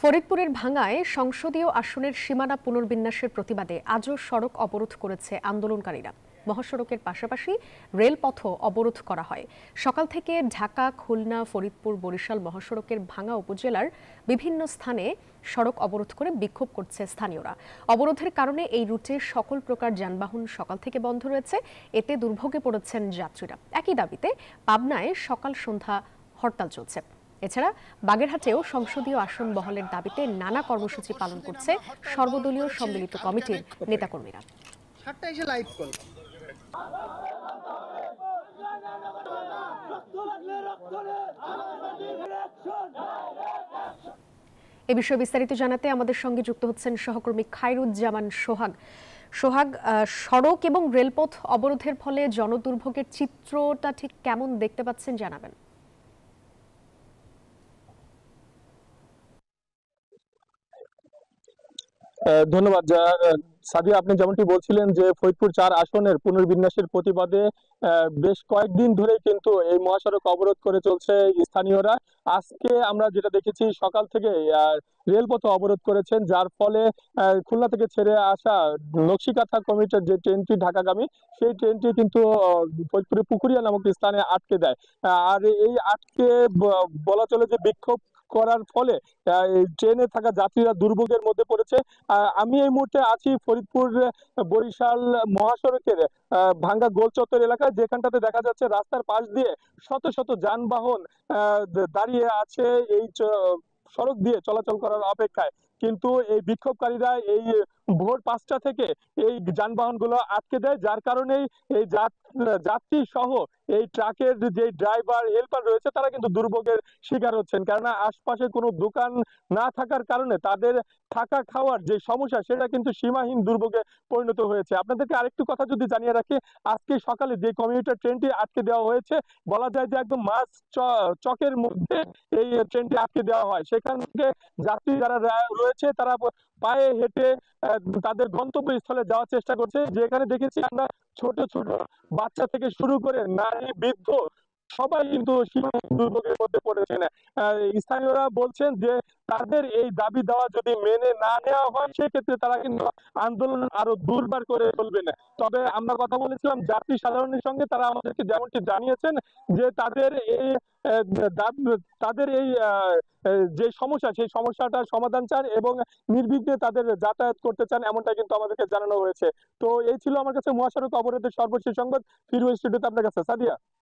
ফরিদপুরের ভাঙ্গায় সংসদীয় আসনের সীমানা পুনর্বিন্যাসের প্রতিবাদে আজও সড়ক অবরোধ করেছে আন্দোলনকারীরা। মহাসড়কের পাশাপাশি রেলপথও অবরোধ করা হয়। সকাল থেকে ঢাকা, খুলনা, ফরিদপুর, বরিশাল মহাসড়কের ভাঙ্গা উপজেলার বিভিন্ন স্থানে সড়ক অবরোধ করে বিক্ষোভ করছে স্থানীয়রা। অবরোধের কারণে এই রুটে সকল প্রকার যানবাহন সকাল থেকে বন্ধ রয়েছে। এতে দুর্ভোগে পড়েছেন যাত্রীরা। একই দাবিতে পাবনায় সকাল সন্ধ্যা হরতাল চলছে। এছাড়া বাগেরহাটেও সংসদীয় আসন বহালের দাবিতে নানা কর্মসূচি পালন করছে সর্বদলীয় সম্মিলিত কমিটির নেতাকর্মীরা। এ বিষয়ে বিস্তারিত জানাতে আমাদের সঙ্গে যুক্ত হচ্ছেন সহকর্মী খায়রুজ্জামান সোহাগ। সোহাগ, সড়ক এবং রেলপথ অবরোধের ফলে জনদুর্ভোগের চিত্রটা ঠিক কেমন দেখতে পাচ্ছেন জানাবেন। ধন্যবাদ। সাদিয়া, আপনি যেমনটি বলছিলেন যে ফরিদপুর ৪ আসনের পুনর্বিন্যাসের প্রতিবাদে বেশ কয়েকদিন ধরেই কিন্তু এই মহাসড়ক অবরোধ করে চলছে স্থানীয়রা। আজকে আমরা যেটা দেখেছি, সকাল থেকে রেলপথ অবরোধ করেছেন, যার ফলে খুলনা থেকে ছেড়ে আসা নকশিকাঁথা কমিটির যে ট্রেনটি ঢাকাগামী, সেই ট্রেনটি কিন্তু ফরিদপুরের পুকুরিয়া নামক স্থানে আটকে দেয়। আর এই আটকে বলা চলে যে বিক্ষোভ করার ফলে ট্রেনে থাকা যাত্রীরা দুর্ভোগের মধ্যে পড়েছে। আমি এই মুহূর্তে আছি ফরিদপুর বরিশাল মহাসড়কের ভাঙ্গা গোল চত্বর এলাকায়, যেখানটাতে দেখা যাচ্ছে রাস্তার পাশ দিয়ে শত শত যানবাহন দাঁড়িয়ে আছে এই সড়ক দিয়ে চলাচল করার অপেক্ষায়। কিন্তু এই বিক্ষোভকারীরা এই ভোর ৫টা থেকে এই যানবাহনগুলো আটকে দেয়, যার কারণেই এই যাত্রী সহ এই ট্রাকের যে ড্রাইভার হেল্পার রয়েছে তারা কিন্তু দুর্ভোগের শিকার হচ্ছেন। কেননা আশপাশে কোনো দোকান না থাকার কারণে তাদের থাকা খাওয়ার যে সমস্যা, সেটা কিন্তু সীমাহীন দুর্ভোগে পরিণত হয়েছে। আপনাদেরকে আরেকটু কথা যদি জানিয়ে রাখি, আজকে সকালে যে কমিউটার ট্রেনটি আটকে দেওয়া হয়েছে, বলা যায় যে একদম মাঝ চকের মধ্যে এই ট্রেনটি আটকে দেওয়া হয়। সেখান থেকে যাত্রী যারা রয়েছে তারা পায়ে হেঁটে তাদের গন্তব্যস্থলে যাওয়ার চেষ্টা করছে। যেখানে দেখেছি আমরা ছোট ছোট বাচ্চা থেকে শুরু করে নারী, বৃদ্ধ সবাই কিন্তু সীমাহীন দুর্ভোগের মধ্যে পড়েছেন। স্থানীয়রা বলছেন যে তাদের এই দাবি দেওয়া যদি মেনে না নেওয়া হয়, সেক্ষেত্রে তারা কিন্তু আন্দোলন আরো দুর্বার করে চলবেন। তবে আমরা কথা বলেছিলাম যাত্রী সাধারণের সঙ্গে, তারা আমাদেরকে যেমনটি জানিয়েছেন যে তাদের এই তাদের এই যে সমস্যা, সেই সমস্যাটার সমাধান চান এবং নির্বিঘ্নে তাদের যাতায়াত করতে চান, এমনটা কিন্তু আমাদেরকে জানানো হয়েছে। তো এই ছিল আমার কাছে মহাসড়ক অবরোধের সর্বশেষ সংবাদ। ফিরবো স্টুডিওতে আপনার কাছে, সাদিয়া।